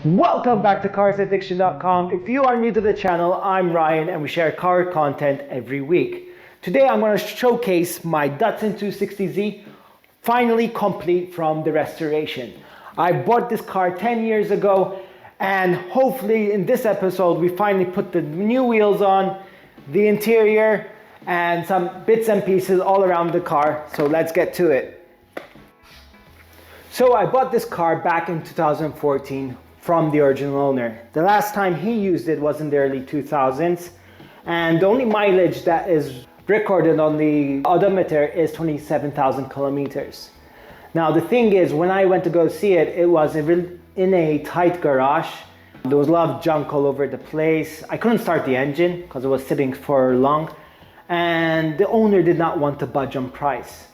Welcome back to CarsAddiction.com. If you are new to the channel, I'm Ryan and we share car content every week. Today I'm going to showcase my Datsun 260Z, finally complete from the restoration. I bought this car 10 years ago and hopefully in this episode we finally put the new wheels on, the interior and some bits and pieces all around the car. So let's get to it. So I bought this car back in 2014 from the original owner. The last time he used it was in the early 2000s, and the only mileage that is recorded on the odometer is 27,000 kilometers. Now the thing is, when I went to go see it, it was in a tight garage. There was a lot of junk all over the place. I couldn't start the engine because it was sitting for long, and the owner did not want to budge on price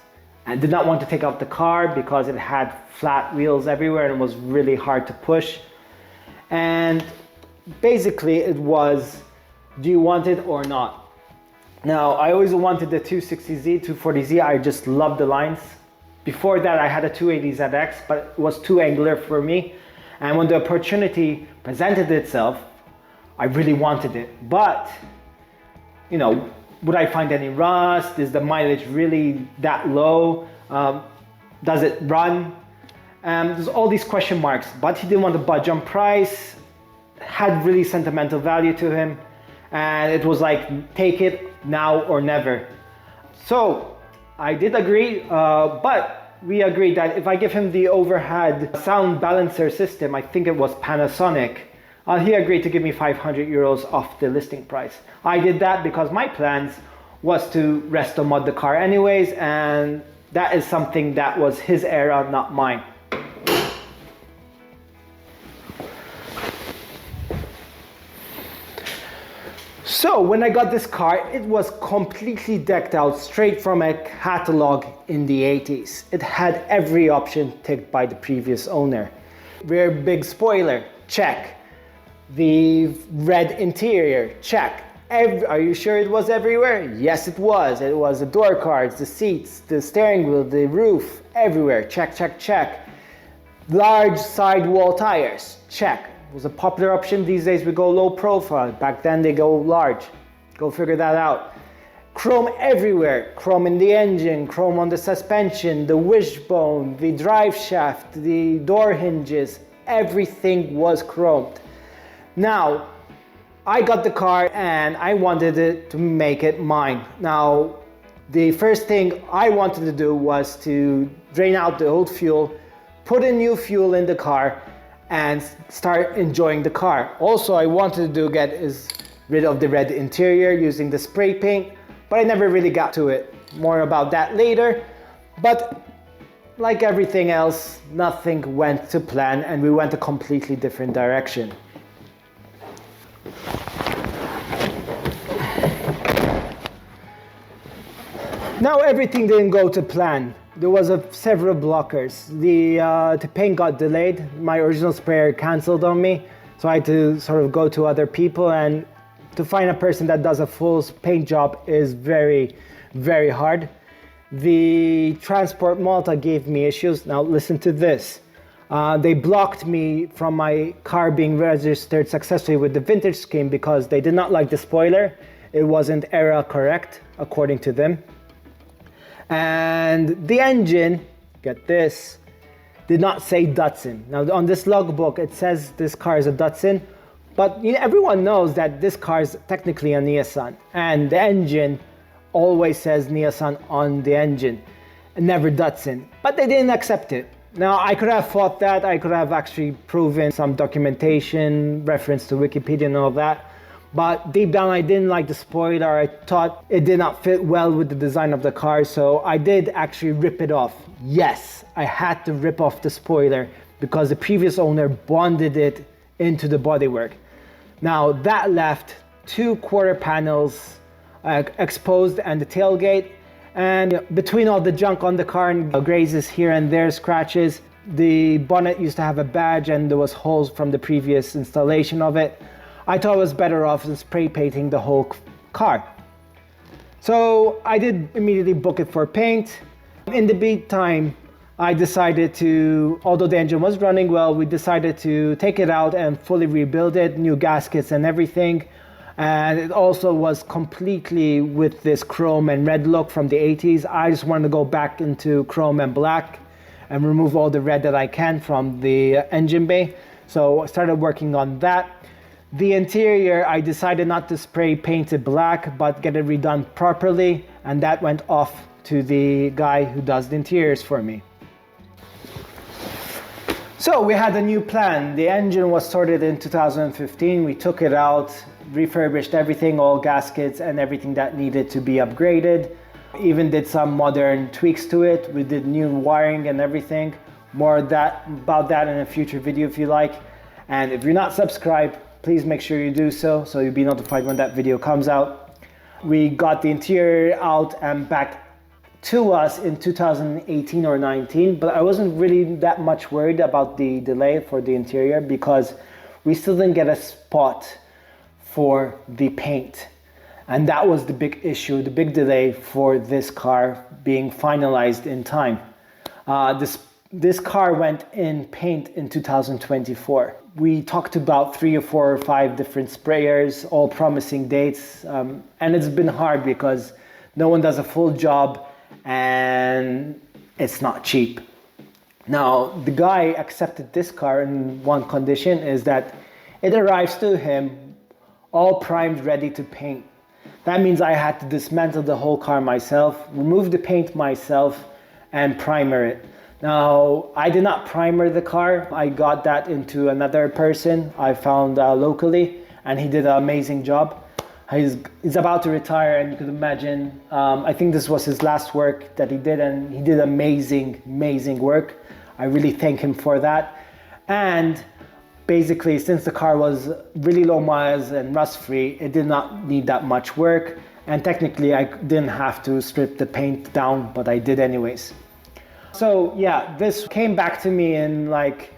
and did not want to take out the car because it had flat wheels everywhere and it was really hard to push. And basically it was, do you want it or not? Now I always wanted the 260Z, 240Z, I just loved the lines. Before that I had a 280ZX, but it was too angular for me. And when the opportunity presented itself, I really wanted it. But, you know, would I find any rust? Is the mileage really that low? Does it run? There's all these question marks, but he didn't want to budge on price, had really sentimental value to him, and it was like, take it now or never. So I did agree, but we agreed that if I give him the overhead sound balancer system, I think it was Panasonic, he agreed to give me 500 euros off the listing price. I did that because my plans was to resto mod the car anyways, and that is something that was his era, not mine. So when I got this car, it was completely decked out straight from a catalog in the 80s. It had every option ticked by the previous owner. Rear big spoiler, check. The red interior, check. Are you sure it was everywhere? Yes, it was. It was the door cards, the seats, the steering wheel, the roof, everywhere. Check, check, check. Large sidewall tires, check. It was a popular option. These days we go low profile. Back then they go large. Go figure that out. Chrome everywhere. Chrome in the engine, chrome on the suspension, the wishbone, the drive shaft, the door hinges. Everything was chromed. Now, I got the car and I wanted it to make it mine. Now, the first thing I wanted to do was to drain out the old fuel, put in new fuel in the car, and start enjoying the car. Also, I wanted to get rid of the red interior using the spray paint, but I never really got to it. More about that later. But like everything else, nothing went to plan and we went a completely different direction. Now everything didn't go to plan. There was several blockers. The paint got delayed. My original sprayer canceled on me, so I had to sort of go to other people, and to find a person that does a full paint job is very, very hard. The Transport Malta gave me issues. Now listen to this. They blocked me from my car being registered successfully with the vintage scheme because they did not like the spoiler. It wasn't era correct, according to them. And the engine, get this, did not say Datsun. Now on this logbook it says this car is a Datsun, but everyone knows that this car is technically a Nissan, and the engine always says Nissan on the engine, and never Datsun. But they didn't accept it. Now I could have fought that, I could have actually proven some documentation, reference to Wikipedia and all that. But deep down I didn't like the spoiler. I thought it did not fit well with the design of the car, so I did actually rip it off. Yes, I had to rip off the spoiler because the previous owner bonded it into the bodywork. Now that left 2 quarter panels exposed and the tailgate, and between all the junk on the car and grazes here and there, scratches, the bonnet used to have a badge and there was holes from the previous installation of it. I thought it was better off than spray painting the whole car. So I did immediately book it for paint. In the meantime, I decided to, although the engine was running well, we decided to take it out and fully rebuild it, new gaskets and everything. And it also was completely with this chrome and red look from the 80s. I just wanted to go back into chrome and black and remove all the red that I can from the engine bay. So I started working on that. The interior, I decided not to spray paint it black, but get it redone properly. And that went off to the guy who does the interiors for me. So we had a new plan. The engine was sorted in 2015. We took it out, refurbished everything, all gaskets and everything that needed to be upgraded. Even did some modern tweaks to it. We did new wiring and everything. More about that in a future video if you like. And if you're not subscribed, please make sure you do so you'll be notified when that video comes out. We got the interior out and back to us in 2018 or 19, but I wasn't really that much worried about the delay for the interior because we still didn't get a spot for the paint. And that was the big issue, the big delay for this car being finalized in time. This car went in paint in 2024. We talked about 3 or 4 or 5 different sprayers, all promising dates. And it's been hard because no one does a full job and it's not cheap. Now, the guy accepted this car in one condition is that it arrives to him all primed, ready to paint. That means I had to dismantle the whole car myself, remove the paint myself, and primer it. Now, I did not primer the car. I got that into another person I found locally, and he did an amazing job. He's about to retire, and you could imagine, I think this was his last work that he did, and he did amazing work. I really thank him for that. And basically, since the car was really low miles and rust-free, it did not need that much work. And technically, I didn't have to strip the paint down, but I did anyways. So yeah, this came back to me in like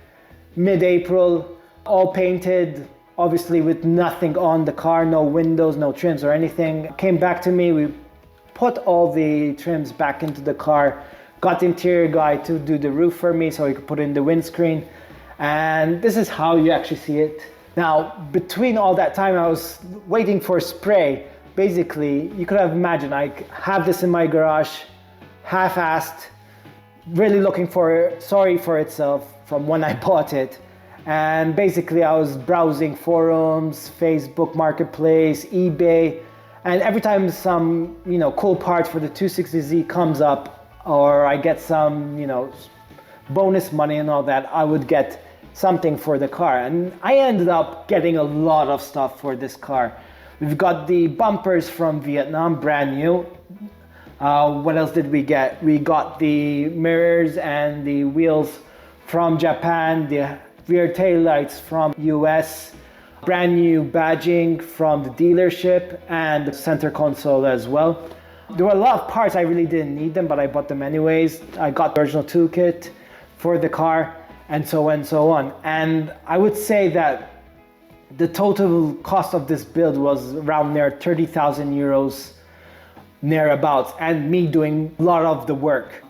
mid-April, all painted, obviously with nothing on the car, no windows, no trims or anything. Came back to me, we put all the trims back into the car, got the interior guy to do the roof for me so he could put in the windscreen. And this is how you actually see it. Now, between all that time I was waiting for spray. Basically, you could have imagined I have this in my garage, half-assed, really looking sorry for itself from when I bought it. And basically I was browsing forums, Facebook Marketplace, eBay, and every time some, cool part for the 260Z comes up or I get some, bonus money and all that, I would get something for the car. And I ended up getting a lot of stuff for this car. We've got the bumpers from Vietnam, brand new. What else did we get? We got the mirrors and the wheels from Japan, the rear tail lights from US, brand new badging from the dealership, and the center console as well. There were a lot of parts, I really didn't need them, but I bought them anyways. I got the original toolkit for the car, and so on. And I would say that the total cost of this build was around near 30,000 euros, nearabouts, and me doing a lot of the work.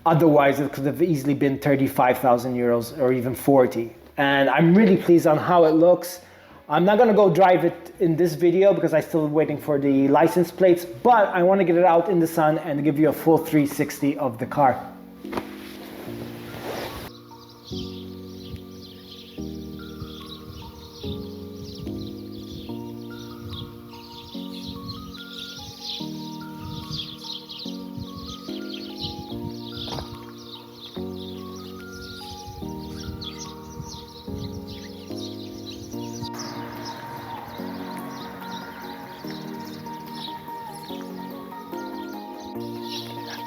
Otherwise, it could have easily been 35,000 euros or even 40. And I'm really pleased on how it looks. I'm not gonna go drive it in this video because I'm still waiting for the license plates, but I wanna get it out in the sun and give you a full 360 of the car.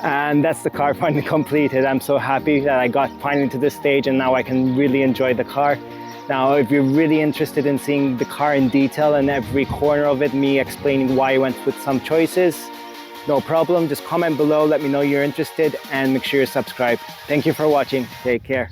And that's the car finally completed. I'm so happy that I got finally to this stage and now I can really enjoy the car. Now, if you're really interested in seeing the car in detail and every corner of it, me explaining why I went with some choices, no problem. Just comment below, let me know you're interested, and make sure you're subscribed. Thank you for watching. Take care.